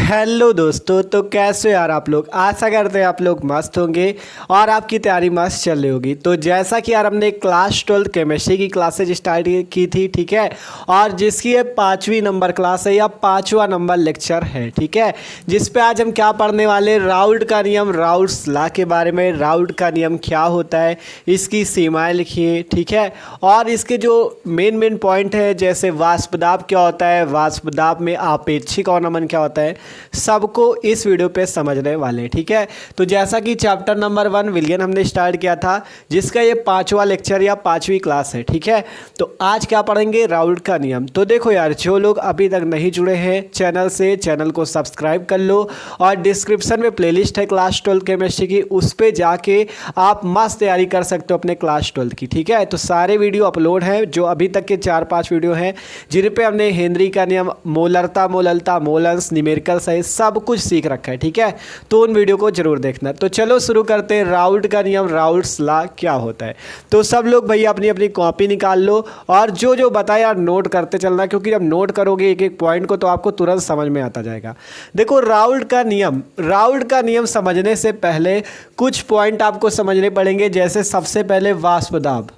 Hello दोस्तों, तो कैसे हो यार आप लोग। आशा करते हैं आप लोग मस्त होंगे और आपकी तैयारी मस्त चल रही होगी। तो जैसा कि यार हमने क्लास 12 केमिस्ट्री की क्लासेज स्टार्ट की थी, ठीक है, और जिसकी ये 5वीं नंबर क्लास है या 5वां नंबर लेक्चर है, ठीक है, जिस पे आज हम क्या पढ़ने वाले, राउल्ट का नियम, राउल्ट्स लॉ के बारे में। राउल्ट का नियम क्या होता है, इसकी सीमाएँ लिखिए, ठीक है, और इसके जो मेन पॉइंट है, जैसे वाष्प दाब क्या होता है, वाष्प दाब में आपेक्षिक अवनमन क्या होता है, सबको इस वीडियो पे समझने वाले हैं, ठीक है। तो जैसा कि चैप्टर नंबर 1 विलियन हमने स्टार्ट किया था, जिसका ये 5वां लेक्चर या 5वीं क्लास है, ठीक है। तो आज क्या पढ़ेंगे, राउल्ट का नियम। तो देखो यार, जो लोग अभी तक नहीं जुड़े हैं चैनल से, चैनल को सब्सक्राइब कर लो और डिस्क्रिप्शन में प्लेलिस्ट है क्लास 12 केमिस्ट्री की, उस पर जाके आप मस्त तैयारी कर सकते हो अपने क्लास 12 की, ठीक है। तो सारे वीडियो अपलोड हैं, जो अभी तक के 4-5 वीडियो हैं, जिन पे हमने हेनरी का नियम, मोलरता, मोललता, मोलन्स, न्यूमेरिकल सही सब कुछ सीख रखा है, ठीक है। तो उन वीडियो को जरूर देखना। तो चलो शुरू करते हैं। राउल्ट का नियम, राउल्ट्स लॉ क्या होता है। तो सब लोग भैया अपनी अपनी कॉपी निकाल लो और जो जो बताया यार नोट करते चलना, क्योंकि जब नोट करोगे एक एक पॉइंट को तो आपको तुरंत समझ में आता जाएगा। देखो राउल्ट का नियम, राउल्ट का नियम समझने से पहले कुछ पॉइंट आपको समझने पड़ेंगे। जैसे सबसे पहले वाष्प दाब,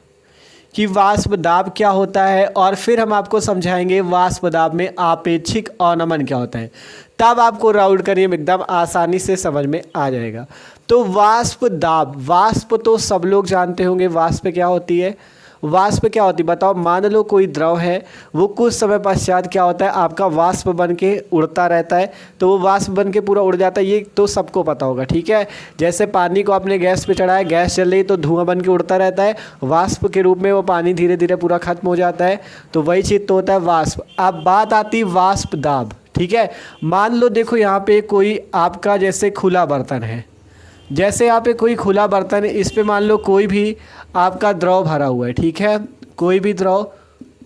कि वाष्प दाब क्या होता है, और फिर हम आपको समझाएंगे वाष्प दाब में आपेक्षिक अवनमन क्या होता है। तब आपको राउल्ट का नियम एकदम आसानी से समझ में आ जाएगा। तो वाष्प दाब, वाष्प तो सब लोग जानते होंगे, वाष्प क्या होती है। वाष्प क्या होती है बताओ। मान लो कोई द्रव है, वो कुछ समय पश्चात क्या होता है, आपका वाष्प बन के उड़ता रहता है। तो वो वाष्प बन के पूरा उड़ जाता है, ये तो सबको पता होगा, ठीक है। जैसे पानी को आपने गैस पे चढ़ाया, गैस जल रही तो धुआं बन के उड़ता रहता है, वाष्प के रूप में वो पानी धीरे धीरे पूरा खत्म हो जाता है। तो वही चीज़ तो होता है वाष्प। अब बात आती है वाष्प दाब, ठीक है। मान लो देखो यहाँ पे कोई आपका जैसे खुला बर्तन है, जैसे यहाँ पे कोई खुला बर्तन है, इस पे मान लो कोई भी आपका द्रव भरा हुआ है, ठीक है, कोई भी द्रव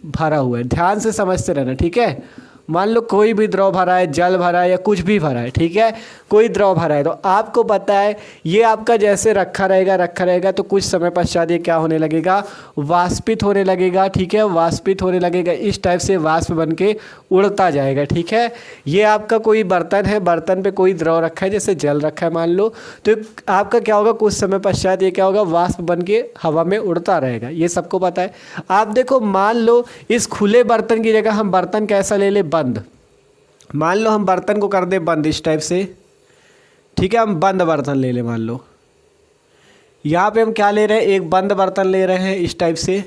भरा हुआ है, ध्यान से समझते रहना, ठीक है। मान लो कोई भी द्रव भरा है, जल भरा है या कुछ भी भरा है, ठीक है, कोई द्रव भरा है, तो आपको पता है ये आपका जैसे रखा रहेगा तो कुछ समय पश्चात ये क्या होने लगेगा, वाष्पित होने लगेगा, ठीक है, वाष्पित होने लगेगा। इस टाइप से वाष्प बन के उड़ता जाएगा, ठीक है। ये आपका कोई बर्तन है, बर्तन पे कोई द्रव रखा है, जैसे जल रखा है मान लो, तो आपका क्या होगा, कुछ समय पश्चात ये क्या होगा, वाष्प बन के हवा में उड़ता रहेगा, ये सबको पता है। आप देखो, मान लो इस खुले बर्तन की जगह हम बर्तन कैसा ले ले, बंद। मान लो हम बर्तन को कर दे बंद इस टाइप से, ठीक है, हम बंद बर्तन ले ले। मान लो यहाँ पे हम क्या ले रहे हैं, एक बंद बर्तन ले रहे हैं इस टाइप से,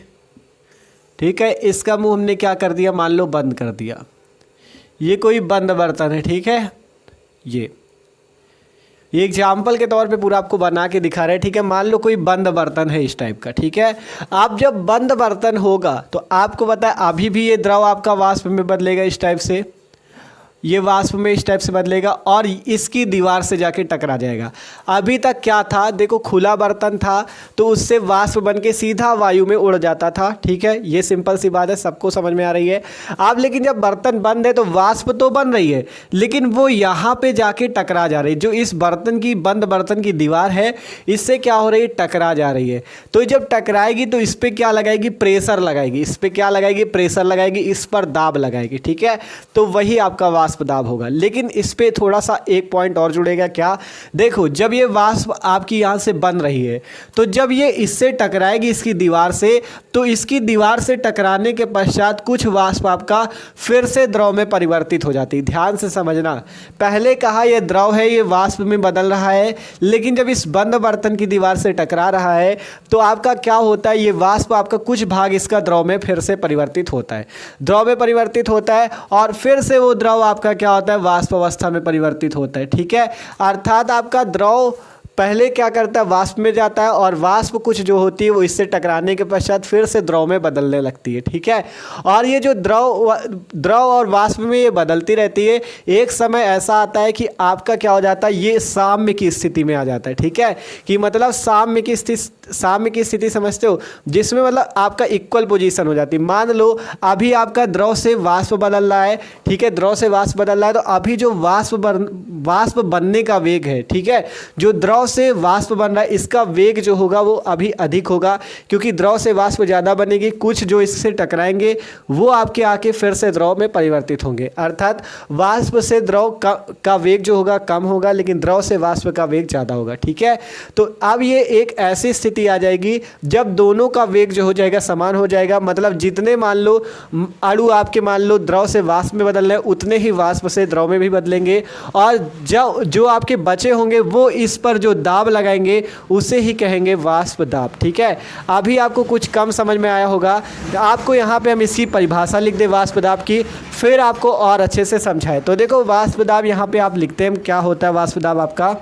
ठीक है। इसका मुंह हमने क्या कर दिया, मान लो बंद कर दिया। ये कोई बंद बर्तन है, ठीक है। ये एग्जाम्पल के तौर पे पूरा आपको बना के दिखा रहे हैं, ठीक है। मान लो कोई बंद बर्तन है इस टाइप का, ठीक है। आप जब बंद बर्तन होगा तो आपको पता है अभी भी ये द्रव आपका वाष्प में बदलेगा इस टाइप से, ये वाष्प में इस टाइप से बदलेगा और इसकी दीवार से जाके टकरा जाएगा। अभी तक क्या था, देखो खुला बर्तन था तो उससे वाष्प बन के सीधा वायु में उड़ जाता था, ठीक है। ये सिंपल सी बात है, सबको समझ में आ रही है। अब लेकिन जब बर्तन बंद है तो वाष्प तो बन रही है, लेकिन वो यहाँ पे जाके टकरा जा रही है। जो इस बर्तन की, बंद बर्तन की दीवार है, इससे क्या हो रही है, टकरा जा रही है। तो जब टकराएगी तो इस पर क्या लगाएगी, प्रेशर लगाएगी। इस पर क्या लगाएगी, प्रेशर लगाएगी, इस पर दाब लगाएगी, ठीक है। तो वही आपका वाष्प दाब होगा। लेकिन इस पे थोड़ा सा एक पॉइंट और जुड़ेगा, क्या, देखो जब ये वाष्प आपकी यहाँ से बन रही है, तो जब ये इससे टकराएगी इसकी दीवार से, तो इसकी दीवार से टकराने के पश्चात कुछ वाष्प आपका फिर से द्रव में परिवर्तित हो जाती है। ध्यान से समझना, पहले कहा ये द्रव है, ये वाष्प में बदल रहा है, लेकिन जब इस बंद बर्तन की दीवार से टकरा रहा है तो आपका क्या होता है, ये वाष्प आपका कुछ भाग इसका द्रव में फिर से परिवर्तित होता है, द्रव में परिवर्तित होता है, और फिर से वो द्रव आपका क्या होता है, वाष्प अवस्था में परिवर्तित होता है, ठीक है। अर्थात आपका द्रव पहले क्या करता है, वाष्प में जाता है, और वाष्प कुछ जो होती है वो इससे टकराने के पश्चात फिर से द्रव में बदलने लगती है, ठीक है। और ये जो द्रव और वाष्प में ये बदलती रहती है, एक समय ऐसा आता है कि आपका क्या हो जाता है, ये साम्य की स्थिति में आ जाता है, ठीक है। कि मतलब साम्य की स्थिति समझते हो, जिसमें मतलब आपका इक्वल पोजीशन हो जाती है। मान लो अभी आपका द्रव से वाष्प बदल रहा है, ठीक है, द्रव से वाष्प बदल रहा है, तो अभी जो वाष्प वाष्प बनने का वेग है, ठीक है, जो द्रव से वाष्प बन रहा है इसका वेग जो होगा वो अभी अधिक होगा, क्योंकि द्रव से वाष्प ज़्यादा बनेगी, कुछ जो इससे टकराएंगे वो आपके आके फिर से द्रव में परिवर्तित होंगे। अर्थात वाष्प से द्रव का वेग जो होगा कम होगा, लेकिन द्रव से वाष्प का वेग ज़्यादा होगा, ठीक है। तो अब ये एक ऐसी स्थिति आ जाएगी जब दोनों का वेग जो हो जाएगा समान हो जाएगा, मतलब जितने मान लो अणु आपके मान लो द्रव से वाष्प में बदल रहे हैं उतने ही वाष्प से द्रव में भी बदलेंगे, और जो आपके बचे होंगे वो इस पर जो दाब लगाएंगे उसे ही कहेंगे वाष्प दाब, ठीक है। अभी आपको कुछ कम समझ में आया होगा, तो आपको यहाँ पे हम इसकी परिभाषा लिख दें वाष्प दाब की, फिर आपको और अच्छे से समझाएं। तो देखो वाष्प दाब यहाँ पे आप लिखते हैं, क्या होता है वाष्प दाब आपका,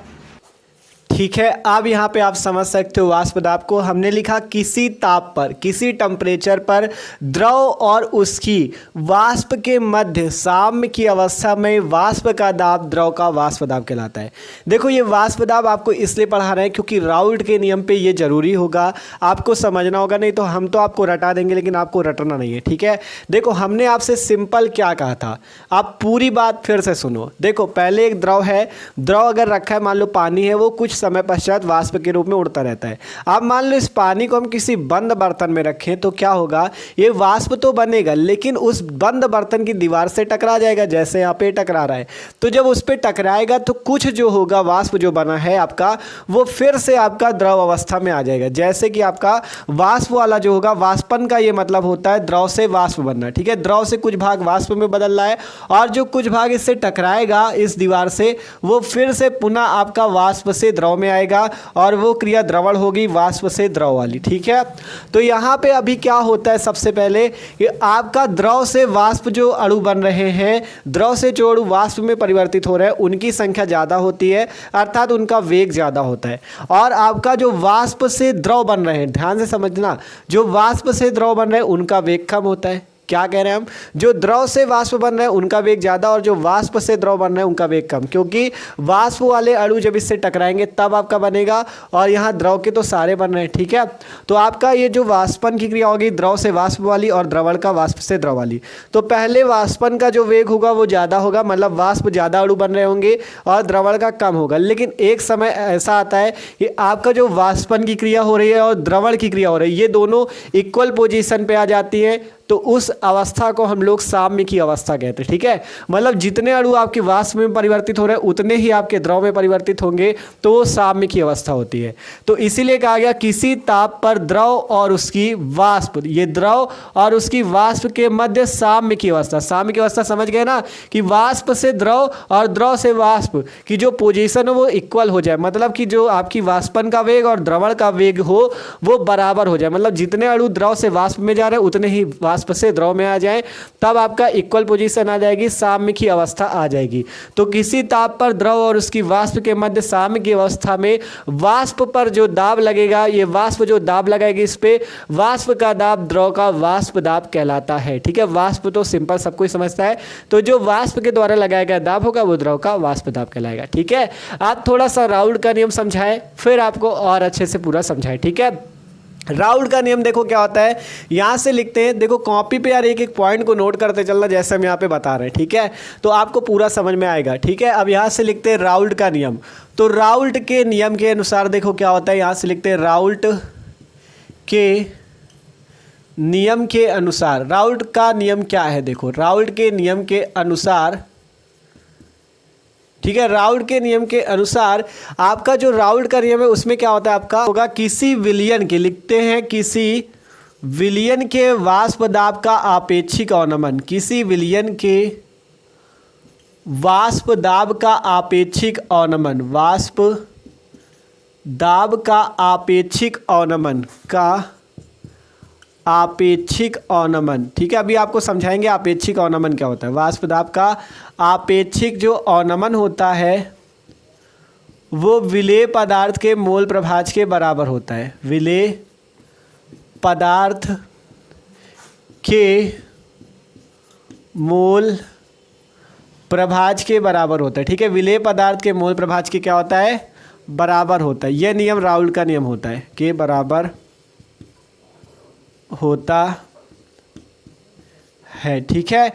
ठीक है। अब यहाँ पे आप समझ सकते हो वाष्प दाब को हमने लिखा किसी ताप पर, किसी टेम्परेचर पर द्रव और उसकी वाष्प के मध्य साम्य की अवस्था में वाष्प का दाब द्रव का वाष्प दाब कहलाता है। देखो ये वाष्प दाब आपको इसलिए पढ़ा रहे हैं क्योंकि राउल्ट के नियम पे ये जरूरी होगा, आपको समझना होगा, नहीं तो हम तो आपको रटा देंगे लेकिन आपको रटना नहीं है, ठीक है। देखो हमने आपसे सिंपल क्या कहा था, आप पूरी बात फिर से सुनो। देखो पहले एक द्रव है, द्रव अगर रखा है मान लो पानी है, वो कुछ समय पश्चात वाष्प के रूप में उड़ता रहता है। अब मान लो इस पानी को हम किसी बंद बर्तन में रखें तो क्या होगा, ये वाष्प तो बनेगा लेकिन उस बंद बर्तन की दीवार से टकरा जाएगा, जैसे यहाँ पे टकरा रहा है। तो जब उस पर टकराएगा तो कुछ जो होगा वाष्प जो बना है आपका वो फिर से आपका द्रव अवस्था में आ जाएगा, जैसे कि आपका वाष्प वाला जो होगा, वाष्पन का ये मतलब होता है द्रव से वाष्प बनना, ठीक है। द्रव से कुछ भाग वाष्प में बदल रहा है और जो कुछ भाग इससे टकराएगा इस दीवार से वो फिर से पुनः आपका वाष्प से द्रव में आएगा और वो क्रिया द्रवण होगी वाष्प से द्रव वाली, ठीक है। तो यहाँ पे अभी क्या होता है, सबसे पहले कि आपका द्रव से वाष्प जो अणु बन रहे हैं, द्रव से जो अणु वाष्प में परिवर्तित हो रहे हैं उनकी संख्या ज़्यादा होती है, अर्थात उनका वेग ज़्यादा होता है। और आपका जो वाष्प से द्रव बन रहे हैं, ध्यान से समझना, जो वाष्प से द्रव बन रहे हैं उनका वेग कम होता है। क्या कह रहे हैं हम, जो द्रव से वाष्प बन रहे हैं उनका वेग ज़्यादा और जो वाष्प से द्रव बन रहे हैं उनका वेग कम, क्योंकि वाष्प वाले अणु जब इससे टकराएंगे तब आपका बनेगा, और यहाँ द्रव के तो सारे बन रहे हैं, ठीक है। तो आपका ये जो वाष्पन की क्रिया होगी द्रव से वाष्प वाली और द्रवण का वाष्प से द्रव वाली, तो पहले वाष्पन का जो वेग होगा वो ज़्यादा होगा, मतलब वाष्प ज़्यादा अणु बन रहे होंगे और द्रवण का कम होगा। लेकिन एक समय ऐसा आता है कि आपका जो वाष्पन की क्रिया हो रही है और द्रवण की क्रिया हो रही है ये दोनों इक्वल पोजीशन पे आ जाती है, तो उस अवस्था को हम लोग साम्य की अवस्था कहते हैं, ठीक है। मतलब जितने अणु आपके वाष्प में परिवर्तित हो रहे हैं उतने ही आपके द्रव में परिवर्तित होंगे, तो वो साम्य की अवस्था होती है। तो इसीलिए कहा गया किसी ताप पर द्रव और उसकी वाष्प, ये द्रव और उसकी वाष्प के मध्य साम्य की अवस्था, साम्य की अवस्था समझ गए ना, कि वाष्प से द्रव और द्रव से वाष्प की जो पोजीशन हो वो इक्वल हो जाए, मतलब कि जो आपकी वाष्पन का वेग और द्रवण का वेग हो वो बराबर हो जाए, मतलब जितने अणु द्रव से वाष्प में जा रहे हैं उतने ही वाष्प से द्रव में आ जाए, तब आपका इक्वल पोजीशन आ जाएगी, साम्य की अवस्था आ जाएगी। तो किसी ताप पर द्रव और उसकी वाष्प के मध्य साम्य की अवस्था में वाष्प पर जो दाब लगेगा, ये वाष्प जो दाब लगाएगी इस पे, वाष्प का दाब द्रव का वाष्प दाब कहलाता है, ठीक है। वाष्प तो सिंपल सब कोई समझता है, तो जो वाष्प के द्वारा लगाया गया दाब होगा वो द्रव का वाष्प दाब कहलाएगा, ठीक है। आप थोड़ा सा राउल्ट का नियम समझाएं, फिर आपको और अच्छे से पूरा समझाएं, ठीक है। राउल्ट का नियम देखो क्या होता है, यहाँ से लिखते हैं, देखो कॉपी पे यार एक एक पॉइंट को नोट करते चलना जैसे हम यहाँ पे बता रहे हैं, ठीक है, तो आपको पूरा समझ में आएगा, ठीक है। अब यहाँ से लिखते हैं राउल्ट का नियम, तो राउल्ट के नियम के अनुसार देखो क्या होता है, यहाँ से लिखते हैं राउल्ट के नियम के अनुसार, राउल्ट का नियम क्या है, देखो राउल्ट के नियम के अनुसार, ठीक है, राउल्ट के नियम के अनुसार आपका जो राउल्ट का नियम है उसमें क्या होता है, आपका होगा किसी विलयन के, लिखते हैं किसी विलयन के वाष्प दाब का आपेक्षिक अवनमन, किसी विलयन के वाष्प दाब का आपेक्षिक अवनमन, वाष्प दाब का आपेक्षिक अवनमन का आपेक्षिक अवनमन, ठीक है। अभी आपको समझाएंगे आपेक्षिक अवनमन क्या होता है। वाष्प दाब का आपेक्षिक जो अवनमन होता है वो विलेय पदार्थ के मोल प्रभाज के बराबर होता है, विलेय पदार्थ के मोल प्रभाज के बराबर होता है, ठीक है। विलेय पदार्थ के मोल प्रभाज के क्या होता है, बराबर होता है। यह नियम राउल्ट का नियम होता है, के बराबर होता है, ठीक है।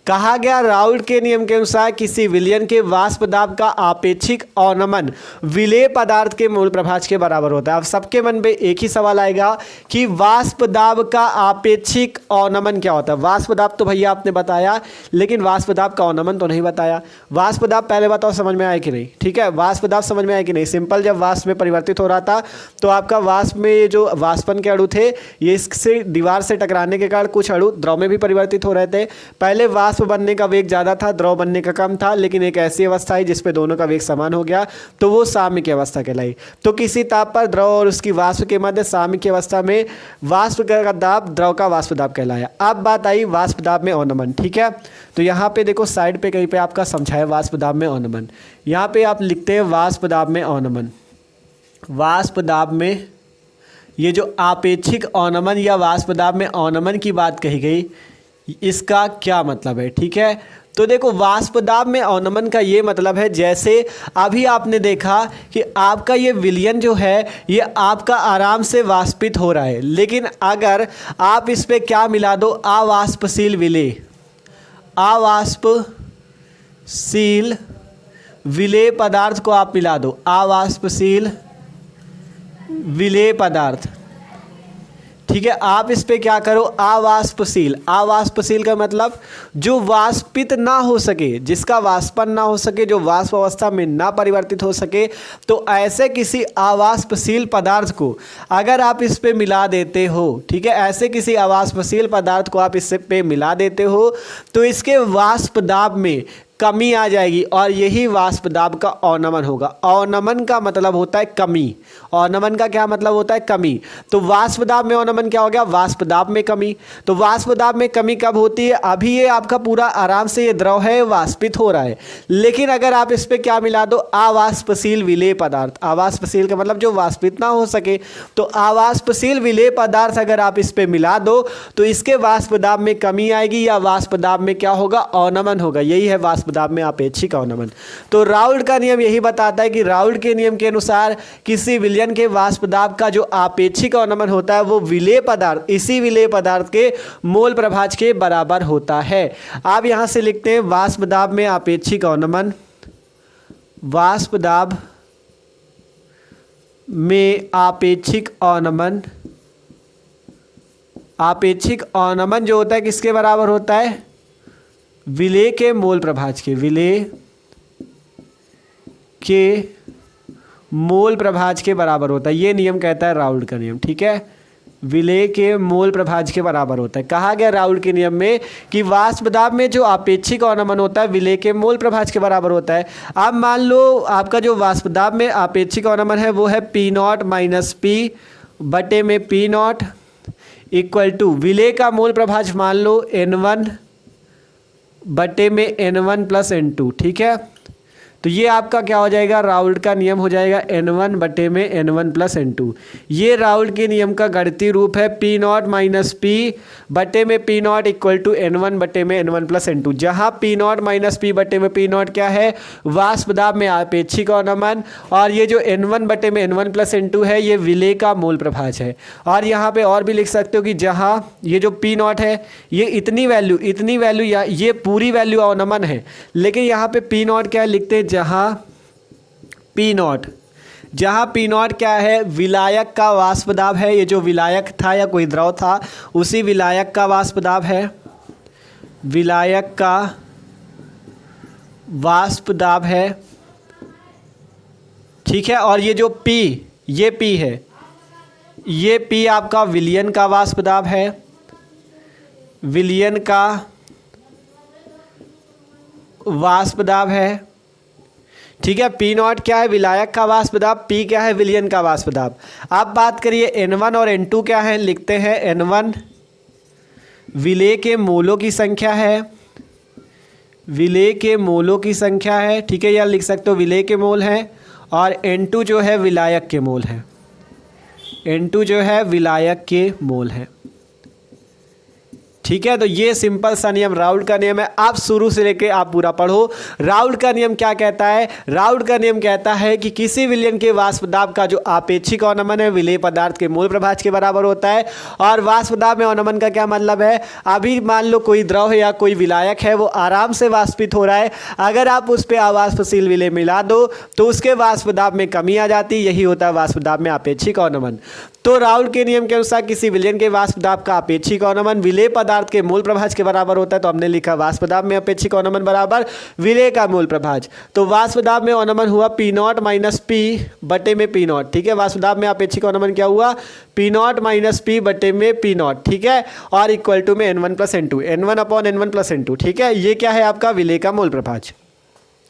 कहा गया राउल्ट के नियम के अनुसार किसी विलयन के वाष्प दाब का आपेक्षिक अवनमन विलेय पदार्थ के मूल प्रभाज के बराबर होता है। अब सबके मन में एक ही सवाल आएगा कि वाष्प दाब का आपेक्षिक अवनमन क्या होता है। वाष्प दाब तो भैया आपने बताया, लेकिन वाष्प दाब का अवनमन तो नहीं बताया। वाष्प दाब पहले बताओ समझ में आया कि नहीं, ठीक है। वाष्प दाब समझ में आया कि नहीं। सिंपल, जब वाष्प में परिवर्तित हो रहा था तो आपका वाष्प में जो वाष्पन के अणु थे ये इससे दीवार से टकराने के कारण कुछ अणु द्रव में भी परिवर्तित हो रहे थे। पहले वाष्प बनने का वेग ज़्यादा था, द्रव बनने का कम था, लेकिन एक ऐसी अवस्था है जिसपे दोनों का वेग समान हो गया तो वो साम्य की अवस्था कहलाई। तो किसी ताप पर द्रव और उसकी वाष्प के मध्य साम्य की अवस्था में वाष्प का दाब द्रव का वाष्प दाब कहलाया। अब बात आई वाष्प दाब में अवनमन, ठीक है। तो यहाँ पे देखो साइड पे कहीं पे आपका समझाया वाष्प दाब में अवनमन। यहाँ पे आप लिखते हैं वाष्प दाब में अवनमन। वाष्प दाब में ये जो आपेक्षिक अवनमन या वाष्प दाब में अवनमन की बात कही गई, इसका क्या मतलब है, ठीक है। तो देखो वाष्प दाब में अवनमन का ये मतलब है, जैसे अभी आपने देखा कि आपका ये विलयन जो है ये आपका आराम से वाष्पित हो रहा है, लेकिन अगर आप इस पे क्या मिला दो, अवाष्पशील विलेय, अवाष्पशील विलेय पदार्थ को आप मिला दो, अवाष्पशील विलेय पदार्थ, ठीक है। आप इस पे क्या करो, अवाष्पशील। अवाष्पशील का मतलब जो वाष्पित ना हो सके, जिसका वाष्पन ना हो सके, जो वाष्प अवस्था में ना परिवर्तित हो सके, तो ऐसे किसी अवाष्पशील पदार्थ को अगर आप इस पे मिला देते हो, ठीक है, ऐसे किसी अवाष्पशील पदार्थ को आप इस पे मिला देते हो तो इसके वाष्प दाब में कमी आ जाएगी और यही वाष्प दाब का अवनमन होगा। अवनमन का मतलब होता है कमी। अवनमन का क्या मतलब होता है, कमी। तो वाष्प दाब में अवनमन क्या हो गया, वाष्प दाब में कमी। तो वाष्प दाब में कमी कब होती है, अभी ये आपका पूरा आराम से ये द्रव है वाष्पित हो रहा है, लेकिन अगर आप इस पर क्या मिला दो, अवाष्पशील विलेय पदार्थ। अवाष्पशील का मतलब जो वाष्पित ना हो सके, तो अवाष्पशील विलेय पदार्थ अगर आप इस पर मिला दो तो इसके वाष्प दाब में कमी आएगी या वाष्प दाब में क्या होगा, अवनमन होगा। यही है वाष्प दाब में आपेक्षिक अवनमन। तो राउल्ट का नियम यही बताता है कि राउल्ट के नियम के अनुसार किसी विलयन के वाष्प दाब का जो आपेक्षिक अवनमन होता है वो विलेय पदार्थ, इसी विलेय पदार्थ के मोल प्रभाज के बराबर होता है। आप यहां से लिखते हैं वाष्प दाब में आपेक्षिक अवनमन, वाष्प दाब में आपेक्षिक अवनमन। आपेक्षिक अवनमन जो होता है किसके बराबर होता है, विलेय के मोल प्रभाज के, विलेय के मोल प्रभाज के बराबर होता है। ये नियम कहता है राउल्ट का नियम, ठीक है। विलेय के मोल प्रभाज के बराबर होता है। कहा गया राउल्ट के नियम में कि वाष्प दाब में जो आपेक्षिक अवनमन होता है विलेय के मोल प्रभाज के बराबर होता है। अब मान लो आपका जो वाष्प दाब में आपेक्षिक अवनमन है वो है पी नॉट माइनस पी बटे में पी नॉट इक्वल टू विलेय का मोल प्रभाज मान लो N1 बटे में N1 प्लस N2, ठीक है। तो ये आपका क्या हो जाएगा, राउल्ट का नियम हो जाएगा N1 बटे में N1 प्लस N2। ये राउल्ट के नियम का गणितीय रूप है पी नॉट माइनस पी बटे में P not equal to N1 बटे में N1 प्लस N2, जहाँ पी नॉट माइनस पी बटे में पी नॉट क्या है, वाष्प दाब में आपेक्षिक अवनमन, और ये जो N1 बटे में N1 प्लस N2 है ये विलेय का मोल प्रभाज है। और यहाँ पे और भी लिख सकते हो कि जहाँ ये जो पी नॉट है ये इतनी वैल्यू या ये पूरी वैल्यू अवनमन है, लेकिन यहाँ पे पी नॉट क्या है लिखते हैं, जहाँ पी नॉट क्या है, विलायक का वाष्प दाब है। ये जो विलायक था या कोई द्रव था उसी विलायक का वाष्प दाब है, विलायक का वाष्प दाब है, ठीक है। और ये जो P, ये P है, ये P आपका विलयन का वाष्प दाब है, विलयन का वाष्प दाब है, ठीक है। पी नॉट क्या है, विलायक का वाष्प दाब, पी क्या है, विलयन का वाष्प दाब। अब बात करिए N1 और N2 क्या है, लिखते हैं N1 विलेय के मोलों की संख्या है, विलेय के मोलों की संख्या है, ठीक है। या लिख सकते हो विलेय के मोल हैं, और N2 जो है विलायक के मोल है, N2 जो है विलायक के मोल है, ठीक है। तो ये सिंपल सा नियम राउल्ट का नियम है। आप शुरू से लेके आप पूरा पढ़ो। राउल्ट का नियम क्या कहता है? राउल्ट का नियम कहता है कि किसी विलयन के वाष्प दाब का जो आपेक्षिक अवनमन है विलेय पदार्थ के मूल प्रभाज के बराबर होता है। और वाष्प दाब में अवनमन का क्या मतलब है? अभी मान लो कोई द्रव है या कोई विलायक है, वो आराम से वाष्पित हो रहा है, अगर आप उस पर अवाष्पशील विलेय मिला दो तो उसके वाष्प दाब में कमी आ जाती, यही होता है वाष्प दाब में आपेक्षिक अवनमन। तो राउल्ट के नियम के अनुसार किसी विलयन के वाष्प दाब का आपेक्षिक अवनमन विलेय पदार्थ के मूल प्रभाज के बराबर होता है। तो हमने लिखा वाष्प दाब में अपेक्षिक अवनमन बराबर विलेय का मूल प्रभाज। तो वाष्प दाब में अवनमन हुआ पी नॉट माइनस पी बटे में पी नॉट। ठीक है, वाष्प दाब में अपेक्षिक अवनमन क्या हुआ? पी नॉट माइनस पी बटे में पी नॉट। ठीक है, और इक्वल टू में n1 plus N2, n1 upon n1 plus N2. ठीक है, ये क्या है आपका विलेय का मूल प्रभाज।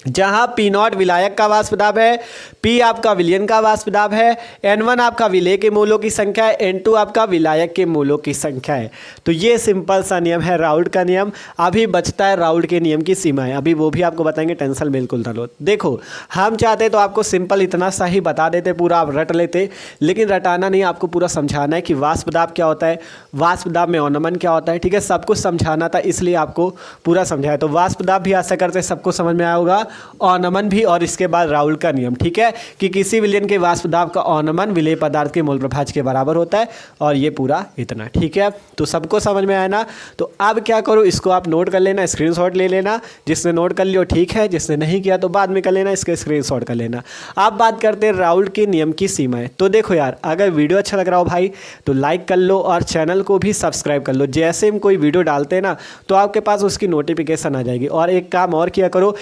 जहां पी नॉट विलायक का वाष्प दाब है, पी आपका विलयन का वाष्प दाब है, एन1 आपका विलेय के मूलों की संख्या है, एन2 आपका विलायक के मूलों की संख्या है। तो ये सिंपल सा नियम है राउल्ट का नियम। अभी बचता है राउल्ट के नियम की सीमाएं, अभी वो भी आपको बताएंगे, टेंशन बिल्कुल ना लो। देखो, हम चाहते तो आपको सिंपल इतना सा ही बता देते, पूरा आप रट लेते, लेकिन रटाना नहीं, आपको पूरा समझाना है कि वाष्प दाब क्या होता है, वाष्प दाब में अवनमन क्या होता है। ठीक है, सब कुछ समझाना था, इसलिए आपको पूरा समझाया। तो वाष्प दाब भी आशा करते सबको समझ में आया होगा, अवनमन भी, और इसके बाद राउल्ट का नियम। ठीक है, कि किसी विलयन के वाष्प दाब का अवनमन विलेय पदार्थ के मूल प्रभाज के बराबर होता है, और ये पूरा इतना। ठीक है, तो सबको समझ में आया ना? तो अब क्या करो, इसको आप नोट कर लेना, स्क्रीनशॉट ले लेना। जिसने नोट कर लियो ठीक है, जिसने नहीं किया तो बाद में कर लेना, इसके स्क्रीनशॉट कर लेना। आप बात करते हैं राउल्ट के नियम की सीमाएं। तो देखो यार, अगर वीडियो अच्छा लग रहा हो भाई तो लाइक कर लो और चैनल को भी सब्सक्राइब कर लो। जैसे हम कोई वीडियो डालते हैं ना तो आपके पास उसकी नोटिफिकेशन आ जाएगी। और एक काम और किया करो,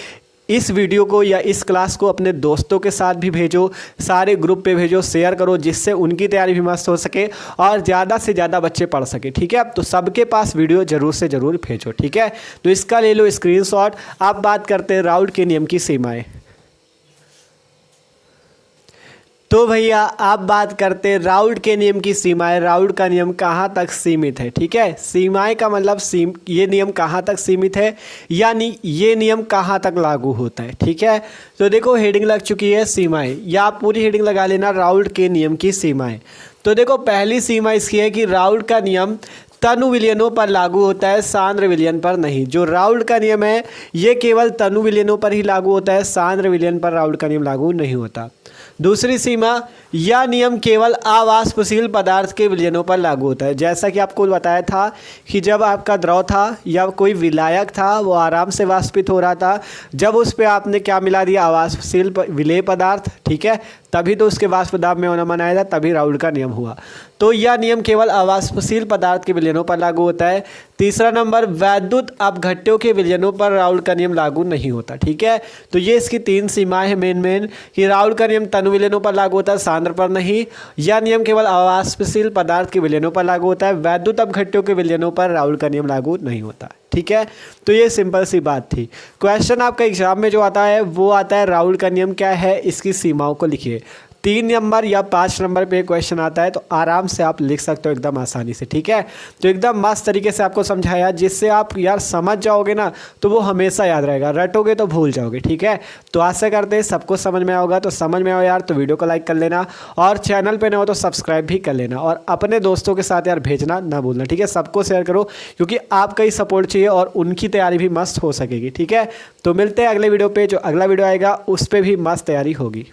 इस वीडियो को या इस क्लास को अपने दोस्तों के साथ भी भेजो, सारे ग्रुप पे भेजो, शेयर करो, जिससे उनकी तैयारी भी मस्त हो सके और ज़्यादा से ज़्यादा बच्चे पढ़ सके। ठीक है, तो सबके पास वीडियो जरूर से ज़रूर भेजो। ठीक है, तो इसका ले लो स्क्रीनशॉट। आप बात करते हैं राउल्ट के नियम की सीमाएं। तो भैया आप बात करते हैं राउल्ट के नियम की सीमाएं। राउल्ट का नियम कहाँ तक सीमित है? ठीक है, सीमाएं का मतलब ये नियम कहाँ तक सीमित है, यानी ये नियम कहाँ तक लागू होता है। ठीक है, तो देखो हेडिंग लग चुकी है सीमाएं, या आप पूरी हेडिंग लगा लेना राउल्ट के नियम की सीमाएं। तो देखो पहली सीमा इसकी है कि राउल्ट का नियम तनु विलयनों पर लागू होता है, सांद्र विलयन पर नहीं। जो राउल्ट का नियम है ये केवल तनु विलयनों पर ही लागू होता है, सांद्र विलयन पर राउल्ट का नियम लागू नहीं होता। दूसरी सीमा, यह नियम केवल अवाष्पशील पदार्थ के विलयनों पर लागू होता है। जैसा कि आपको बताया था कि जब आपका द्रव था या कोई विलायक था, वो आराम से वाष्पित हो रहा था, जब उस पर आपने क्या मिला दिया? अवाष्पशील विलेय पदार्थ। ठीक है, तभी तो उसके वाष्प दाब में अवनमन आया था, तभी राउल्ट का नियम हुआ। तो यह नियम केवल अवाष्पशील पदार्थ के विलयनों पर लागू होता है। तीसरा नंबर, वैद्युत अपघट्यों के विलयनों पर राउल्ट का नियम लागू नहीं होता। ठीक है, तो ये इसकी तीन सीमाएं हैं मेन कि राउल्ट का नियम तनु विलयनों पर लागू होता है, सांद्र पर नहीं। यह नियम केवल अवाष्पशील पदार्थ के विलयनों पर लागू होता है, वैद्युत अपघट्यों के विलयनों पर राउल्ट का नियम लागू नहीं होता। ठीक है, तो ये सिंपल सी बात थी। क्वेश्चन आपका एग्जाम में जो आता है वो आता है राउल्ट का नियम क्या है, इसकी सीमाओं को लिखिए। 3 नंबर या 5 नंबर पे क्वेश्चन आता है तो आराम से आप लिख सकते हो एकदम आसानी से। ठीक है, तो एकदम मस्त तरीके से आपको समझाया, जिससे आप यार समझ जाओगे ना तो वो हमेशा याद रहेगा, रटोगे तो भूल जाओगे। ठीक है, तो आशा करते हैं सबको समझ में आओगा। तो समझ में आओ यार तो वीडियो को लाइक कर लेना, और चैनल पे न हो तो सब्सक्राइब भी कर लेना, और अपने दोस्तों के साथ यार भेजना ना भूलना। ठीक है, सबको शेयर करो, क्योंकि आपका ही सपोर्ट चाहिए और उनकी तैयारी भी मस्त हो सकेगी। ठीक है, तो मिलते हैं अगले वीडियो पे। जो अगला वीडियो आएगा उस पर भी मस्त तैयारी होगी।